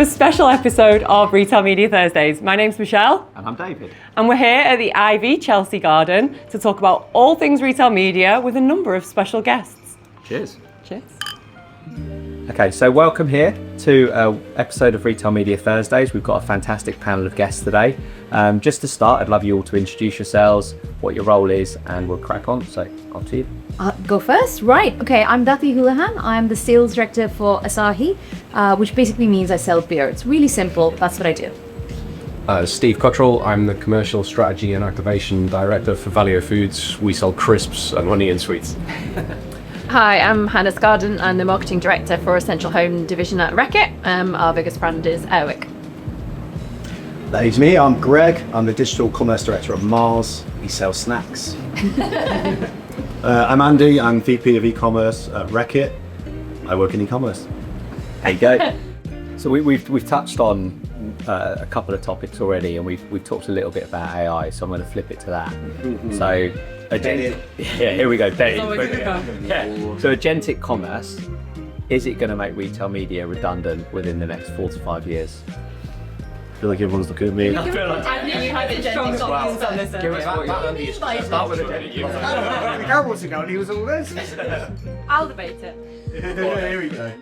a special episode of Retail Media Thursdays. My name's Michelle. And I'm David. And we're here at the Ivy Chelsea Garden to talk about all things retail media with a number of special guests. Cheers. Cheers. Okay, so welcome here to an episode of Retail Media Thursdays. We've got a fantastic panel of guests today. Just to start, I'd love you all to introduce yourselves, what your role is, and we'll crack on. So, on to you. Go first? Right. Okay, I'm Dati Houlihan. I'm the sales director for Asahi, which basically means I sell beer. It's really simple. That's what I do. Steve Cottrell. I'm the commercial strategy and activation director for Valio Foods. We sell crisps and honey and sweets. Hi, I'm Hannah Scarden. I'm the marketing director for Essential Home division at Reckitt. Our biggest brand is Airwick. That is me. I'm Greg. I'm the digital commerce director at Mars. We sell snacks. I'm Andy. I'm VP of e-commerce at Reckitt. I work in e-commerce. There you go. So we've touched on a couple of topics already, and we've talked a little bit about AI. So I'm going to flip it to that. So, here we go. So agentic commerce, is it going to make retail media redundant within the next 4 to 5 years? I feel like everyone's looking at me. I feel like Andy, you have a strong opinions on this. Start with agentic. He was all this. I'll debate it. Here we go.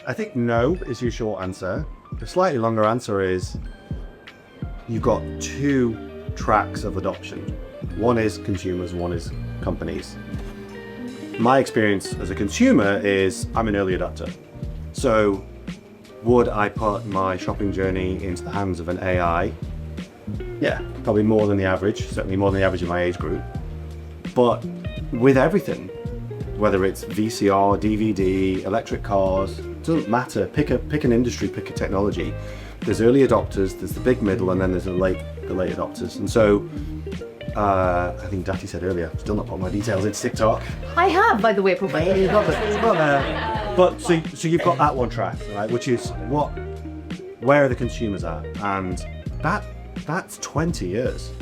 I think no is your short answer. The slightly longer answer is you've got two tracks of adoption. One is consumers, one is companies. My experience as a consumer is I'm an early adopter. So would I put my shopping journey into the hands of an AI? Yeah, probably more than the average, certainly more than the average of my age group. But with everything, whether it's VCR, DVD, electric cars, doesn't matter. Pick an industry, pick a technology. There's early adopters, there's the big middle, and then there's the late adopters. And so I think Dati said earlier, still not put my details into TikTok. I have, by the way, probably. It's not there. But so you've got that one track, right? Which is where are the consumers at? And that's 20 years.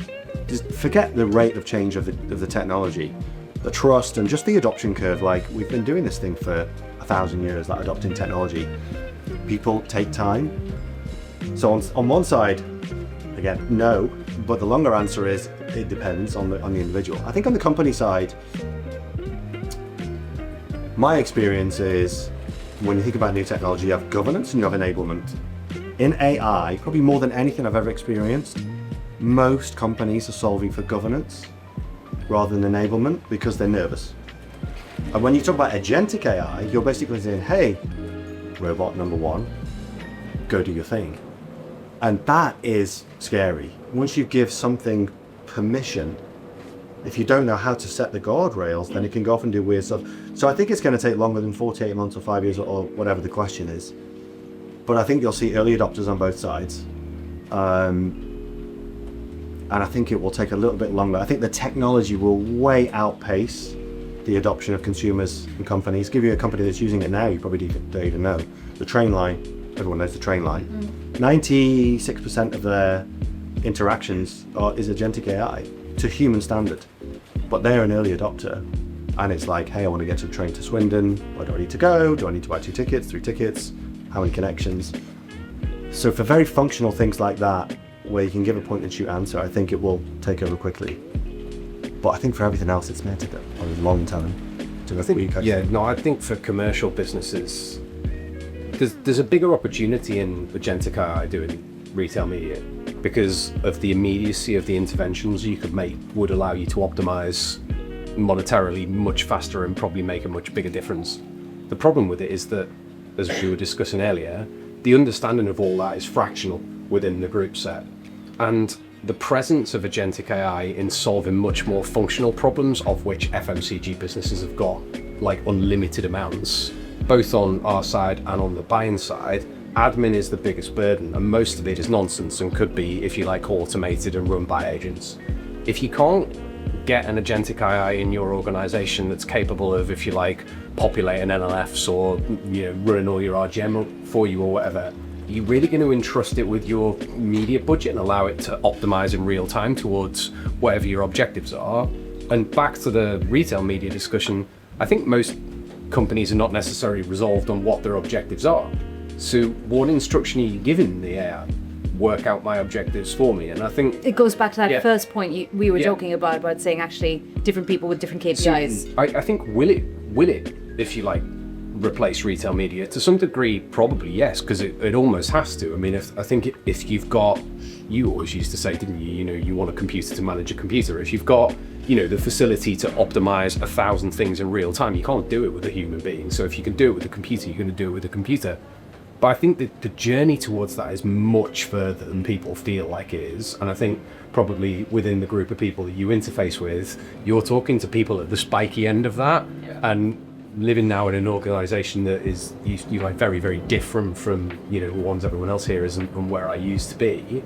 Just forget the rate of change of the technology, the trust, and just the adoption curve. Like, we've been doing this thing for 1,000 years, like adopting technology. People take time. So on one side, again, no. But the longer answer is it depends on the individual. I think on the company side, my experience is when you think about new technology, you have governance and you have enablement. In AI, probably more than anything I've ever experienced, most companies are solving for governance rather than enablement because they're nervous. And when you talk about agentic AI, you're basically saying, hey, robot number one, go do your thing. And that is scary. Once you give something permission, if you don't know how to set the guardrails, then it can go off and do weird stuff. So I think it's going to take longer than 48 months or 5 years or whatever the question is. But I think you'll see early adopters on both sides. And I think it will take a little bit longer. I think the technology will way outpace the adoption of consumers and companies. Give you a company that's using it now, you probably don't even know. The train line, everyone knows the train line. 96% of their interactions is agentic AI to human standard. But they're an early adopter. And it's like, hey, I want to get to the train to Swindon. Where do I need to go? Do I need to buy 2 tickets, 3 tickets? How many connections? So for very functional things like that, where you can give a point and shoot answer, I think it will take over quickly. But I think for everything else, it's meant to go a long time. I think for commercial businesses, there's a bigger opportunity in agentic AI doing retail media because of the immediacy of the interventions you could make would allow you to optimize monetarily much faster and probably make a much bigger difference. The problem with it is that, as we were discussing earlier, the understanding of all that is fractional within the group set. And the presence of agentic AI in solving much more functional problems, of which FMCG businesses have got like unlimited amounts, both on our side and on the buying side, admin is the biggest burden, and most of it is nonsense and could be, if you like, automated and run by agents. If you can't get an agentic AI in your organization that's capable of, if you like, populating LLFs or running all your RGM for you or whatever, you're really going to entrust it with your media budget and allow it to optimize in real time towards whatever your objectives are. And back to the retail media discussion, I think most companies are not necessarily resolved on what their objectives are. So what instruction are you giving the AI? Work out my objectives for me. And I think It goes back to that Yeah. first point we were Yeah. talking about saying actually different people with different KPIs. I think will it, if you like, replace retail media? To some degree, probably yes, because it almost has to. I mean, I think if you've got, you always used to say, didn't you, you want a computer to manage a computer. If you've got, the facility to optimize 1,000 things in real time, you can't do it with a human being. So if you can do it with a computer, you're going to do it with a computer. But I think that the journey towards that is much further than people feel like it is. And I think probably within the group of people that you interface with, you're talking to people at the spiky end of that. And living now in an organization that is like very, very different from, the ones everyone else here is and where I used to be.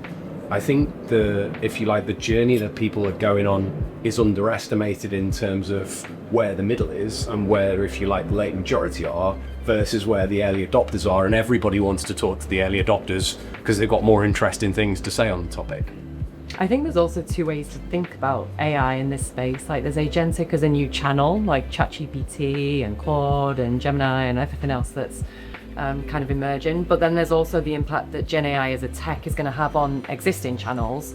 I think the journey that people are going on is underestimated in terms of where the middle is and where, if you like, the late majority are versus where the early adopters are. And everybody wants to talk to the early adopters because they've got more interesting things to say on the topic. I think there's also two ways to think about AI in this space. Like there's agentic as a new channel, like ChatGPT and Claude and Gemini and everything else that's kind of emerging. But then there's also the impact that Gen AI as a tech is going to have on existing channels.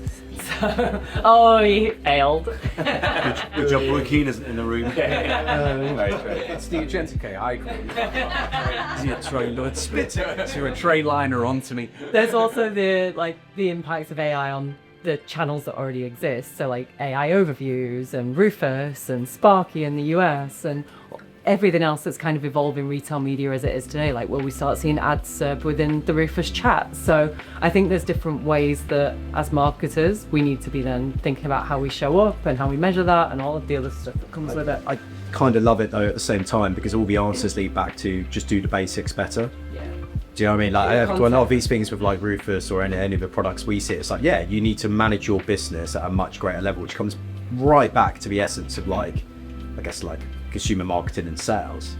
So, he failed. Good job, Roy Keane isn't in the room. It's the agentic AI. Spit it to a tray liner onto me. There's also the impacts of AI on the channels that already exist. So like AI overviews and Rufus and Sparky in the US and everything else that's kind of evolving retail media as it is today. Like will we start seeing ads served within the Rufus chat? So I think there's different ways that as marketers we need to be then thinking about how we show up and how we measure that and all of the other stuff that comes with it. I kind of love it though at the same time because all the answers lead back to just do the basics better. Do you know what I mean? Like I have to a lot of these things with like Rufus or any of the products we see, it's like, yeah, you need to manage your business at a much greater level, which comes right back to the essence of like, I guess like consumer marketing and sales.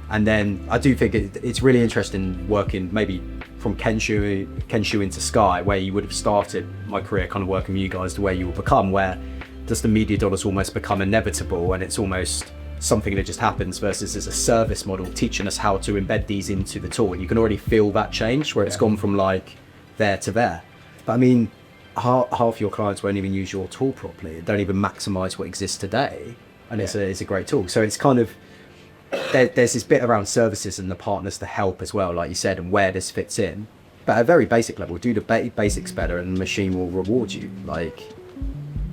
And then I do think it's really interesting working maybe from Kenshu into Skai, where you would have started my career kind of working with you guys to where you will become, where does the media dollars almost become inevitable and it's almost something that just happens versus as a service model teaching us how to embed these into the tool. And you can already feel that change where it's gone from like there to there. But I mean, half your clients won't even use your tool properly, don't even maximize what exists today. And it's a great tool. So it's kind of, there's this bit around services and the partners to help as well, like you said, and where this fits in. But at a very basic level, do the basics better and the machine will reward you. Like,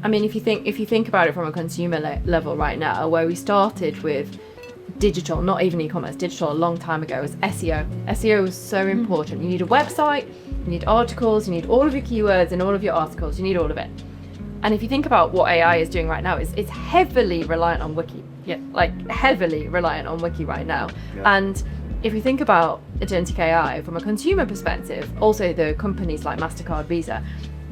I mean, if you think about it from a consumer level right now, where we started with digital, not even e-commerce, digital a long time ago, was SEO. SEO is so important. You need a website, you need articles, you need all of your keywords and all of your articles, you need all of it. And if you think about what AI is doing right now, it's heavily reliant on Wiki. Yeah, like heavily reliant on Wiki right now. Yeah. And if you think about agentic AI from a consumer perspective, also the companies like MasterCard, Visa,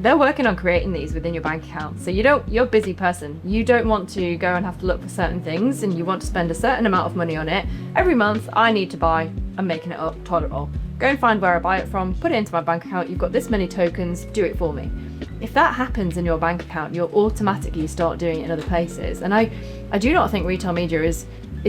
they're working on creating these within your bank account. So you're a busy person. You don't want to go and have to look for certain things and you want to spend a certain amount of money on it. Every month I need to buy, I'm making it up, toilet roll. Go and find where I buy it from, put it into my bank account, you've got this many tokens, do it for me. If that happens in your bank account, you'll automatically start doing it in other places. And I do not think retail media is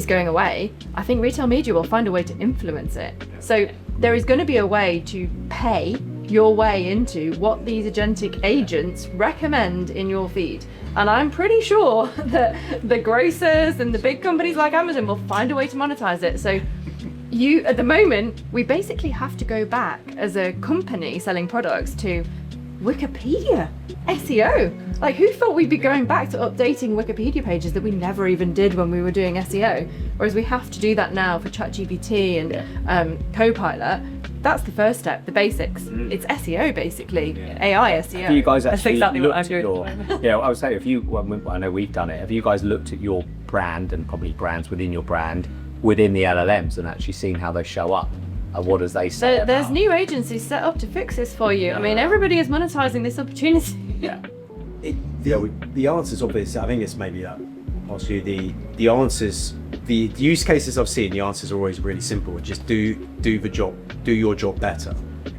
going away. I think retail media will find a way to influence it. So there is going to be a way to pay your way into what these agentic agents recommend in your feed. And I'm pretty sure that the grocers and the big companies like Amazon will find a way to monetize it. So at the moment, we basically have to go back as a company selling products to Wikipedia, SEO. Like, who thought we'd be going back to updating Wikipedia pages that we never even did when we were doing SEO? Whereas we have to do that now for ChatGPT and Copilot. That's the first step, the basics. It's SEO basically, AI SEO. Have you guys actually exactly what looked I'm at doing. your, I would say I know we've done it, have you guys looked at your brand and probably brands within your brand within the LLMs and actually seen how they show up? And what does they say? There's new agencies set up to fix this for you. I mean, everybody is monetizing this opportunity. the answer's obvious. I think it's maybe that. Ask you the answers. The use cases I've seen, the answers are always really simple. Just do the job, do your job better.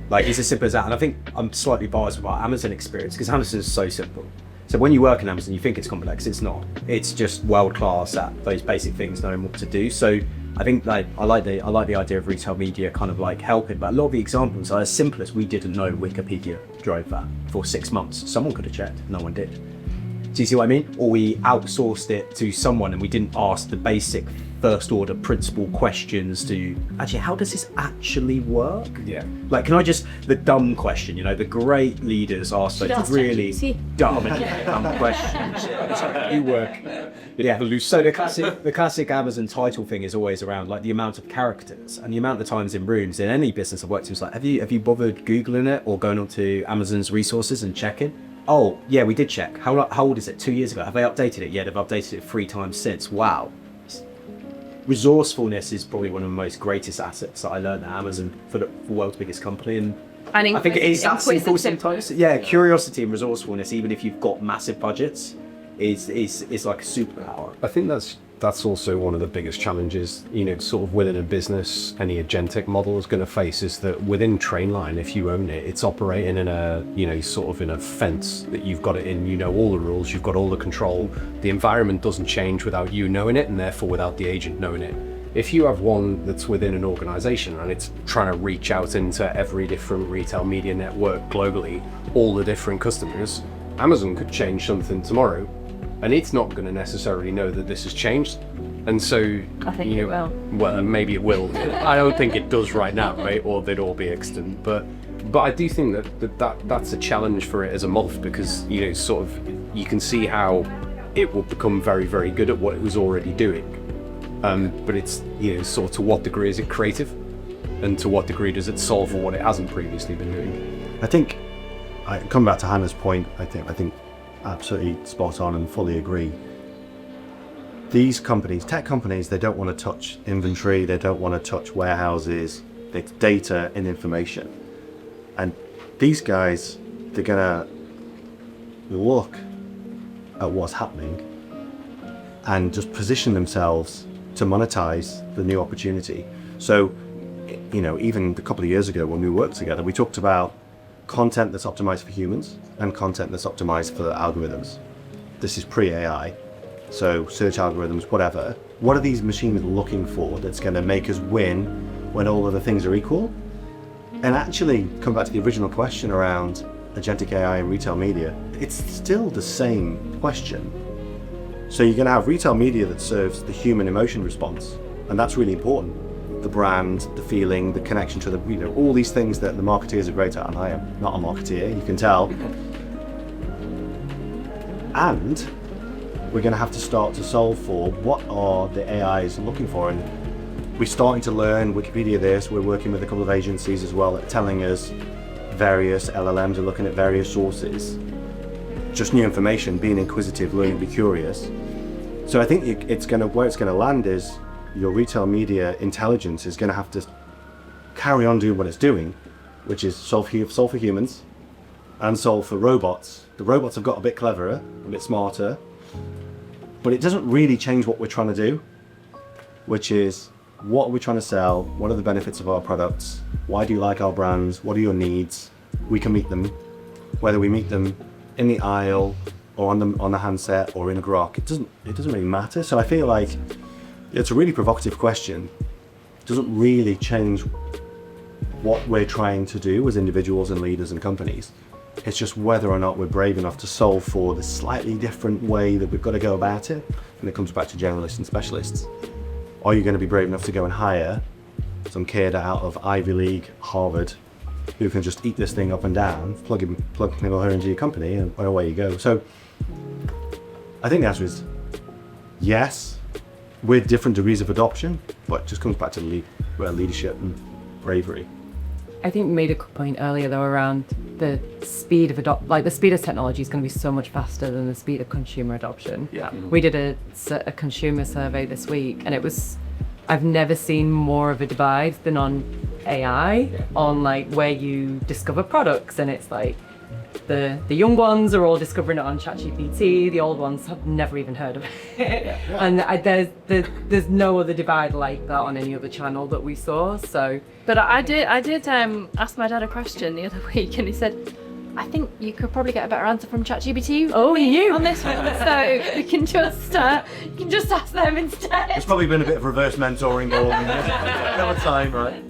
Like, it's as simple as that. And I think I'm slightly biased about Amazon experience because Amazon is so simple. So when you work in Amazon, you think it's complex. It's not. It's just world class at those basic things, knowing what to do. So I think like I like the idea of retail media kind of like helping, but a lot of the examples are as simple as we didn't know Wikipedia drove that for 6 months. Someone could have checked, no one did. Do you see what I mean? Or we outsourced it to someone and we didn't ask the basic first order principle questions to actually, how does this actually work? Yeah. Like, can I just, the dumb question, you know, the great leaders ask those ask really ChatGPT. dumb questions. You work. Yeah, so the classic Amazon title thing is always around like the amount of characters and the amount of times in rooms in any business I've worked in. It's like, have you bothered Googling it or going onto Amazon's resources and checking? Oh, yeah, we did check. How old is it? 2 years ago. Have they updated it? Yeah, they've updated it 3 times since. Wow. Resourcefulness is probably one of the most greatest assets that I learned at Amazon for the world's biggest company. And I think it is that simple sometimes. Yeah, curiosity and resourcefulness, even if you've got massive budgets, is like a superpower. I think that's also one of the biggest challenges, you know, sort of within a business, any agentic model is going to face, is that within Trainline, if you own it, it's operating in a, you know, sort of in a fence that you've got it in, you know, all the rules, you've got all the control. The environment doesn't change without you knowing it, and therefore without the agent knowing it. If you have one that's within an organization and it's trying to reach out into every different retail media network globally, all the different customers, Amazon could change something tomorrow, and it's not going to necessarily know that this has changed. And so, I think you it know, will. well, maybe it will. I don't think it does right now, right? Or they'd all be extant. But I do think that's a challenge for it as a moth, because, you know, sort of you can see how it will become very, very good at what it was already doing. But it's, you know, sort of to what degree is it creative, and to what degree does it solve for what it hasn't previously been doing? I think, coming back to Hannah's point, I think absolutely spot on and fully agree. These companies, tech companies, they don't want to touch inventory, they don't want to touch warehouses, it's data and information. And these guys, they're gonna look at what's happening and just position themselves to monetize the new opportunity. So, you know, even a couple of years ago when we worked together, we talked about content that's optimized for humans and content that's optimized for algorithms. This is pre-AI, so search algorithms, whatever. What are these machines looking for that's going to make us win when all other things are equal? And actually, come back to the original question around agentic AI and retail media, it's still the same question. So you're going to have retail media that serves the human emotion response, and that's really important. The brand, the feeling, the connection to the, you know, all these things that the marketeers are great at, and I am not a marketeer, you can tell. And we're going to have to start to solve for what are the AIs looking for. And we're starting to learn Wikipedia this, we're working with a couple of agencies as well at telling us various LLMs are looking at various sources. Just new information, being inquisitive, learning to be curious. So I think where it's going to land is your retail media intelligence is going to have to carry on doing what it's doing, which is solve for humans and solve for robots. The robots have got a bit cleverer, a bit smarter, but it doesn't really change what we're trying to do, which is what are we trying to sell? What are the benefits of our products? Why do you like our brands? What are your needs? We can meet them, whether we meet them in the aisle or on the handset or in a grok. It doesn't really matter. So I feel like it's a really provocative question. It doesn't really change what we're trying to do as individuals and leaders and companies. It's just whether or not we're brave enough to solve for the slightly different way that we've got to go about it. And it comes back to generalists and specialists. Are you going to be brave enough to go and hire some kid out of Ivy League, Harvard, who can just eat this thing up and down, plug him or her into your company, and away you go? So I think the answer is yes, with different degrees of adoption, but it just comes back to leadership and bravery. I think we made a point earlier though around the speed of the speed of technology is going to be so much faster than the speed of consumer adoption. Yeah. We did a consumer survey this week, and I've never seen more of a divide than on AI, on like where you discover products, and it's like the young ones are all discovering it on ChatGPT, the old ones have never even heard of it. And there's no other divide like that on any other channel that we saw. So But I did ask my dad a question the other week, and he said, I think you could probably get a better answer from ChatGPT. Oh, you. on this one, so you can just ask them instead. It's probably been a bit of reverse mentoring all the time, right?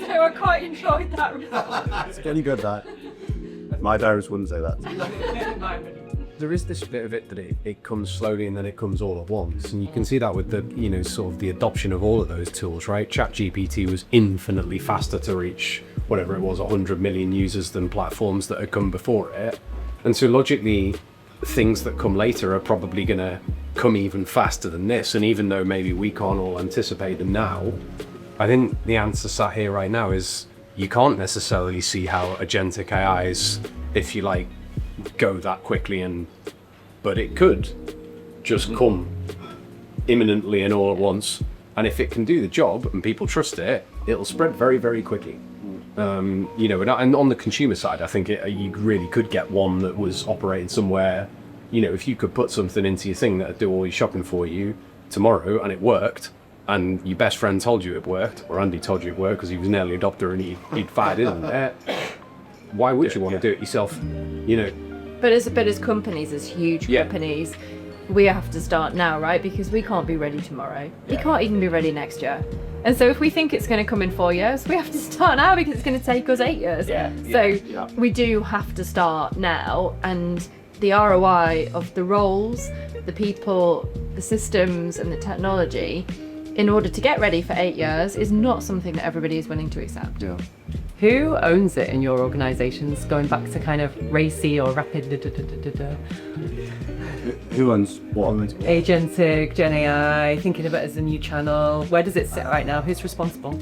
So I quite enjoyed that result. It's getting good, that. My parents wouldn't say that. There is this bit of it that it comes slowly and then it comes all at once, and you can see that with the sort of the adoption of all of those tools, right? ChatGPT was infinitely faster to reach whatever it was 100 million users than platforms that had come before it, and so logically things that come later are probably going to come even faster than this. And even though maybe we can't all anticipate them now, I think the answer sat here right now is you can't necessarily see how agentic AIs, if you like, go that quickly, but it could just come imminently and all at once, and if it can do the job and people trust it, it'll spread very, very quickly. And on the consumer side, I think you really could get one that was operating somewhere. If you could put something into your thing that'd do all your shopping for you tomorrow and it worked, and your best friend told you it worked, or Andy told you it worked because he was an early adopter and he'd fired in there, why would you want to do it yourself? But as companies, as huge companies, we have to start now, right? Because we can't be ready tomorrow. We can't even be ready next year. And so if we think it's going to come in 4 years, we have to start now because it's going to take us 8 years. We do have to start now, and the ROI of the roles, the people, the systems and the technology in order to get ready for 8 years is not something that everybody is willing to accept. Yeah. Who owns it in your organizations, going back to kind of racy or rapid Who owns what? agentic, Gen AI, thinking of it as a new channel? Where does it sit right now? Who's responsible?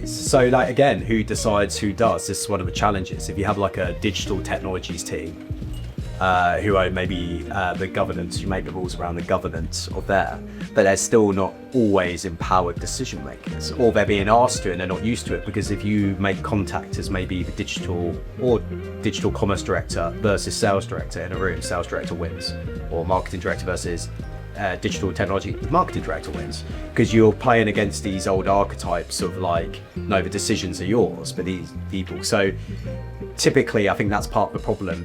So like, again, who decides who does? This is one of the challenges. If you have like a digital technologies team who own maybe the governance, who make the rules around the governance of there, but they're still not always empowered decision makers, or they're being asked to and they're not used to it, because if you make contact as maybe the digital commerce director versus sales director in a room, sales director wins, or marketing director versus digital technology, the marketing director wins, because you're playing against these old archetypes of like, no, the decisions are yours, but these people. So typically, I think that's part of the problem.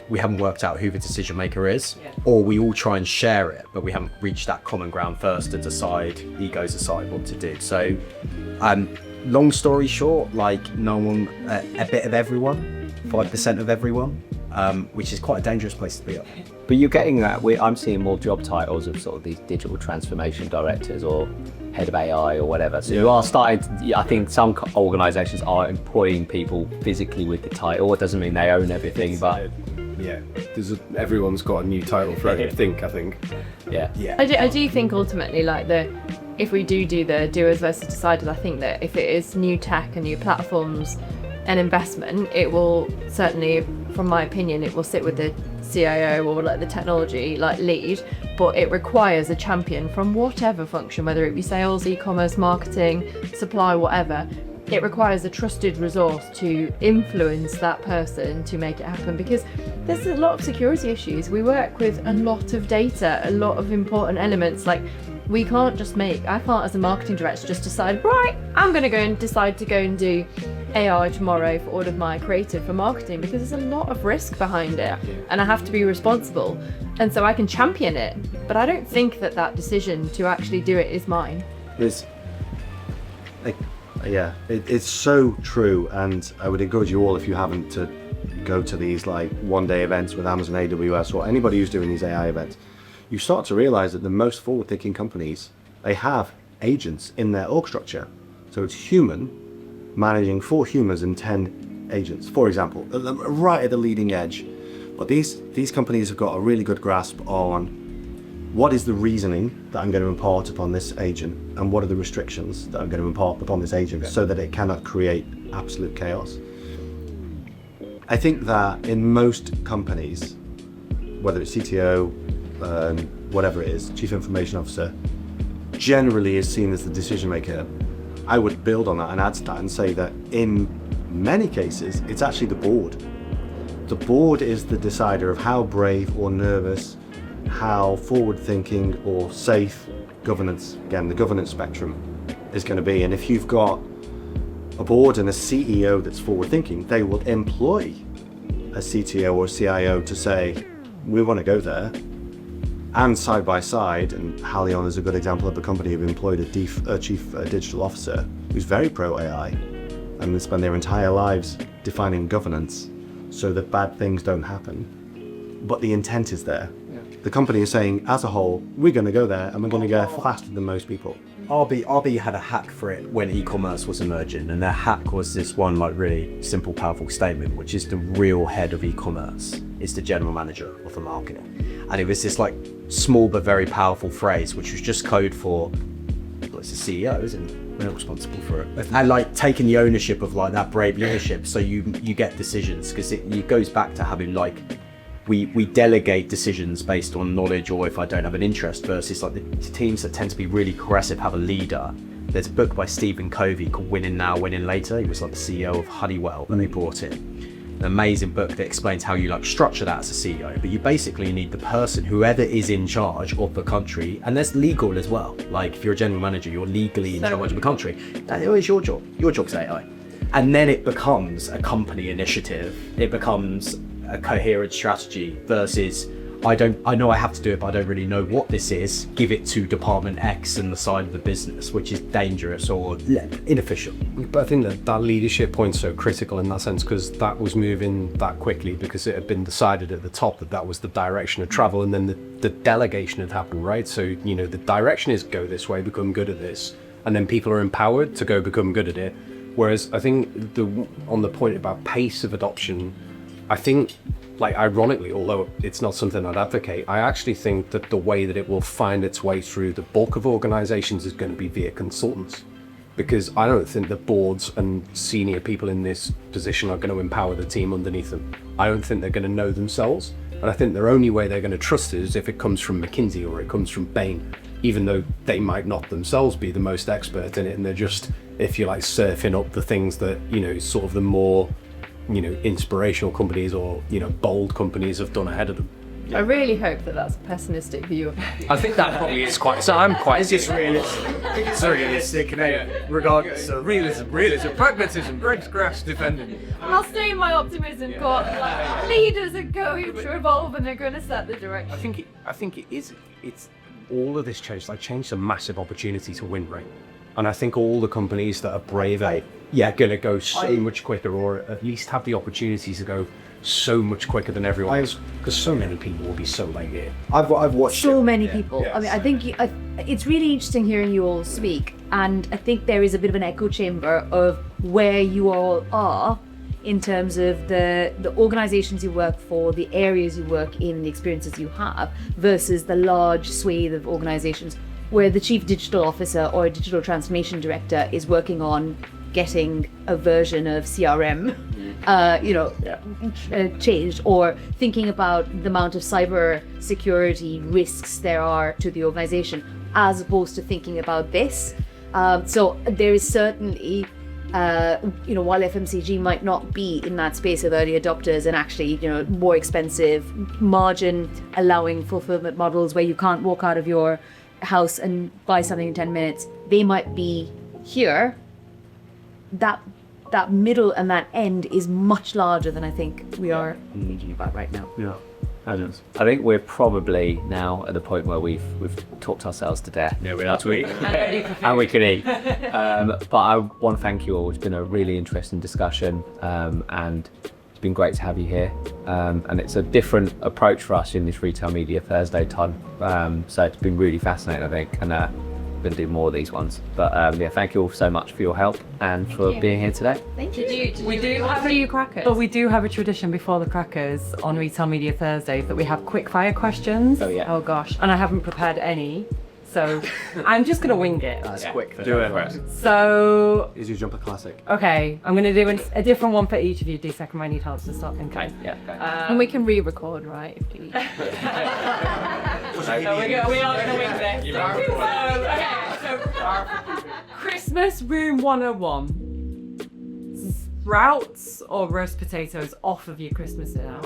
We haven't worked out who the decision maker is, or we all try and share it, but we haven't reached that common ground first to decide, egos aside, what to do. So long story short, like no one, a bit of everyone, 5% of everyone, which is quite a dangerous place to be at. But you're getting that. I'm seeing more job titles of sort of these digital transformation directors or head of AI or whatever. So you are starting I think some organisations are employing people physically with the title. It doesn't mean they own everything, but everyone's got a new title for everything, I think. I do think ultimately, like if we do the doers versus deciders, I think that if it is new tech and new platforms and investment, it will certainly, from my opinion, it will sit with the CIO or like the technology like lead, but it requires a champion from whatever function, whether it be sales, e-commerce, marketing, supply, whatever. It requires a trusted resource to influence that person to make it happen, because there's a lot of security issues. We work with a lot of data, a lot of important elements. Like I can't as a marketing director just decide, right, I'm going to go and decide to go and do AI tomorrow for all of my creative for marketing, because there's a lot of risk behind it and I have to be responsible. And so I can champion it, but I don't think that decision to actually do it is mine. It's so true, and I would encourage you all, if you haven't, to go to these like one-day events with Amazon AWS or anybody who's doing these AI events. You start to realize that the most forward-thinking companies, they have agents in their org structure. So it's human managing 4 humans and 10 agents, for example, right at the leading edge. But these companies have got a really good grasp on what is the reasoning that I'm going to impart upon this agent, and what are the restrictions that I'm going to impart upon this agent, so that it cannot create absolute chaos. I think that in most companies, whether it's CTO, whatever it is, Chief Information Officer, generally is seen as the decision maker. I would build on that and add to that and say that in many cases, it's actually the board. The board is the decider of how brave or nervous, how forward-thinking or safe governance, again, the governance spectrum, is going to be. And if you've got a board and a CEO that's forward-thinking, they will employ a CTO or CIO to say, we want to go there. And side by side, and Halion is a good example of a company who've employed a chief digital officer who's very pro AI, and they spend their entire lives defining governance so that bad things don't happen. But the intent is there. The company is saying, as a whole, we're going to go there, and we're going to go faster than most people. RB had a hack for it when e-commerce was emerging, and their hack was this one like really simple, powerful statement, which is the real head of e-commerce is the general manager of the market. And it was this like small but very powerful phrase, which was just code for, well, it's the CEO, isn't it? We're not responsible for it. And like taking the ownership of like that brave leadership, so you get decisions, because it goes back to having like, we delegate decisions based on knowledge or if I don't have an interest, versus like the teams that tend to be really aggressive have a leader. There's a book by Stephen Covey called Winning Now, Winning Later. He was like the CEO of Honeywell when they brought in. An amazing book that explains how you like structure that as a CEO, but you basically need the person, whoever is in charge of the country, and there's legal as well. Like if you're a general manager, you're legally in charge of the country. That is your job. Your job's AI. And then it becomes a company initiative. It becomes a coherent strategy versus I know I have to do it, but I don't really know what this is. Give it to department X and the side of the business, which is dangerous or inefficient. But I think that leadership point's so critical in that sense, because that was moving that quickly because it had been decided at the top that was the direction of travel, and then the delegation had happened, right? So, you know, the direction is go this way, become good at this, and then people are empowered to go become good at it. Whereas I think on the point about pace of adoption, I think, like, ironically, although it's not something I'd advocate, I actually think that the way that it will find its way through the bulk of organizations is going to be via consultants. Because I don't think the boards and senior people in this position are going to empower the team underneath them. I don't think they're going to know themselves. And I think the only way they're going to trust it is if it comes from McKinsey or it comes from Bain, even though they might not themselves be the most expert in it. And they're just, if you like, surfing up the things that, you know, sort of the more, you know, inspirational companies or, you know, bold companies have done ahead of them. I really hope that that's a pessimistic view of it. I think that probably is quite. So I'm quite. It's just realistic. It's realistic, regardless of realism, pragmatism. Greg's grass defending. I'll stay in my optimism, but like, leaders are going to evolve and they're going to set the direction. I think it is. It's all of this change. Like, change is a massive opportunity to win, right? And I think all the companies that are brave, going to go so much quicker, or at least have the opportunities to go so much quicker than everyone else, because so many people will be so late here. I've watched so many people. Yes. I mean, I think it's really interesting hearing you all speak, and I think there is a bit of an echo chamber of where you all are in terms of the organizations you work for, the areas you work in, the experiences you have, versus the large swathe of organizations where the chief digital officer or a digital transformation director is working on getting a version of CRM changed, or thinking about the amount of cyber security risks there are to the organization, as opposed to thinking about this. So there is certainly, while FMCG might not be in that space of early adopters and actually, more expensive, margin allowing fulfillment models where you can't walk out of your house and buy something in 10 minutes, they might be here. That middle and that end is much larger than I think we are thinking about right now. Yeah. I think we're probably now at the point where we've talked ourselves to death. Yeah, we're to eat. And we can eat. But I want to thank you all. It's been a really interesting discussion, and it's been great to have you here. And it's a different approach for us in this Retail Media Thursday time. So it's been really fascinating, I think, and going to do more of these ones. But thank you all so much for your help and for being here today. Thank you. We do have a few crackers. But we do have a tradition before the crackers on Retail Media Thursdays that we have Quickfire Questions. Oh yeah. Oh gosh. And I haven't prepared any, so I'm just going to wing it. That's quick. Do it. So, Is your jumper classic? okay, I'm going to do a different one for each of you. D-second, I need help to start thinking. Okay, yeah. And we can re-record, right? If you... So we are going to wing this. So Christmas Room 101. Sprouts or roast potatoes off of your Christmas dinner?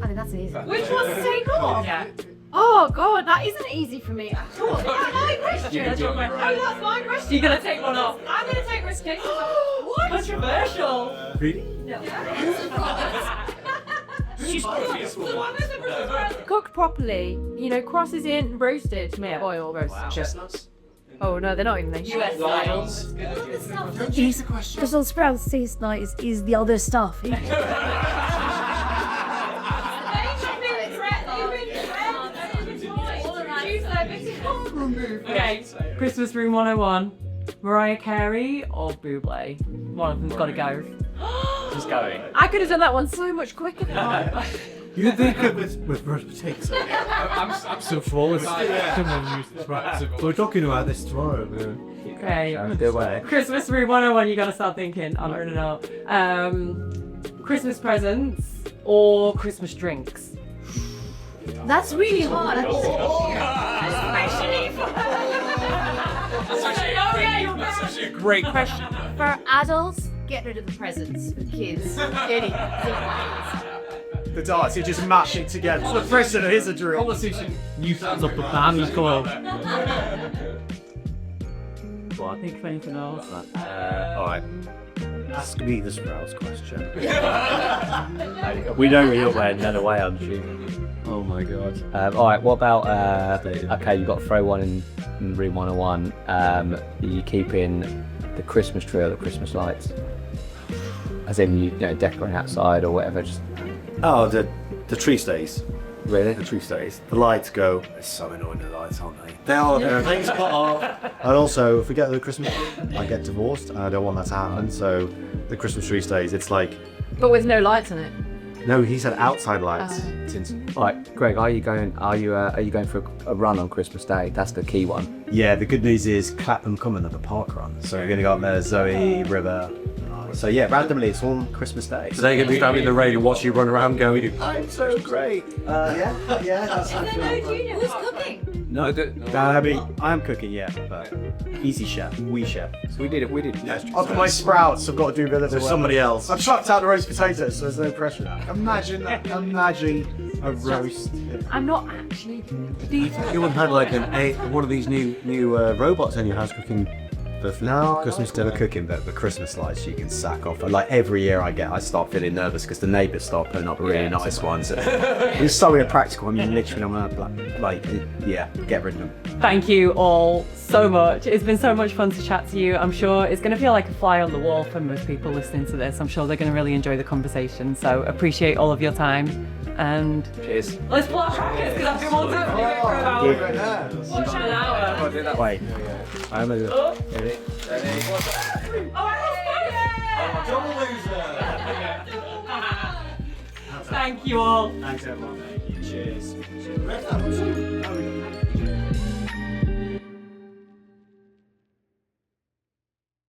I mean, that's easy. Which one's to take off? Yeah. Oh god, that isn't easy for me at all. That's my question. That's my question. You're going to take one off? I'm going to take roast potatoes off. What? Controversial. Really? No. Cooked properly, you know, crosses in roasted, oil roasted. Chestnuts. Oh no, they're not even US styles. Brussels sprouts taste nice is the other stuff. Okay, Christmas Room 101. Mariah Carey or Bublé? One of them's got to go. Just going. I could have done that one so much quicker than that. You think it with roast potatoes? I'm so full. We're talking about this tomorrow. Okay. Good way. Christmas Room 101, you got to start thinking. I'm running out. Christmas presents or Christmas drinks? That's really hard. That's actually a great question. For adults, get rid of the presents. For kids, get it. The darts, you just mash it together. The present is a drill. Conversation. You sounds up the band as well. Well, I think of anything else. Alright. Ask me the Sprouse question. We don't really wear none away, I'm assuming. Oh my god. All right, what about, okay, you've got to throw one in Room 101. Are you keeping the Christmas tree or the Christmas lights? As in, you know, decorating outside or whatever, just Oh, the tree stays. really? The tree stays. The lights go. It's so annoying, the lights, aren't they? They are. Things cut off. And also, if we get the Christmas tree, I get divorced, and I don't want that to happen. So the Christmas tree stays. It's like, But with no lights on it. no, he said outside lights. All right, Greg, are you going for a run on Christmas Day? That's the key one. Yeah, the good news is Clapham come another park run. So we're going to go up there, Zoe, River. So yeah, randomly it's on Christmas Day. So they're going to be standing in the rain and watch you run around going, I'm so great. Yeah, that's Who's cooking? No, I mean, I am cooking, yeah, but easy chef, we chef. So we did it. After my sprouts, I've got to do a bit of somebody else. I've chucked out the roast potatoes, so there's no pressure. Imagine a roast. I'm not actually. You wouldn't have like one of these new robots in your house cooking. No, Christmas Day we're cooking, but the Christmas lights you can sack off. And like every year I start feeling nervous because the neighbours start putting up really nice ones. It's so impractical. I mean, literally, I'm gonna get rid of them. Thank you all so much. It's been so much fun to chat to you. I'm sure it's going to feel like a fly on the wall for most people listening to this. I'm sure they're going to really enjoy the conversation. So appreciate all of your time. And Cheers. let's pull our brackets because I've been wanting to do it for about an hour. Wait, I'm a Thank you all. Thanks everyone. Cheers.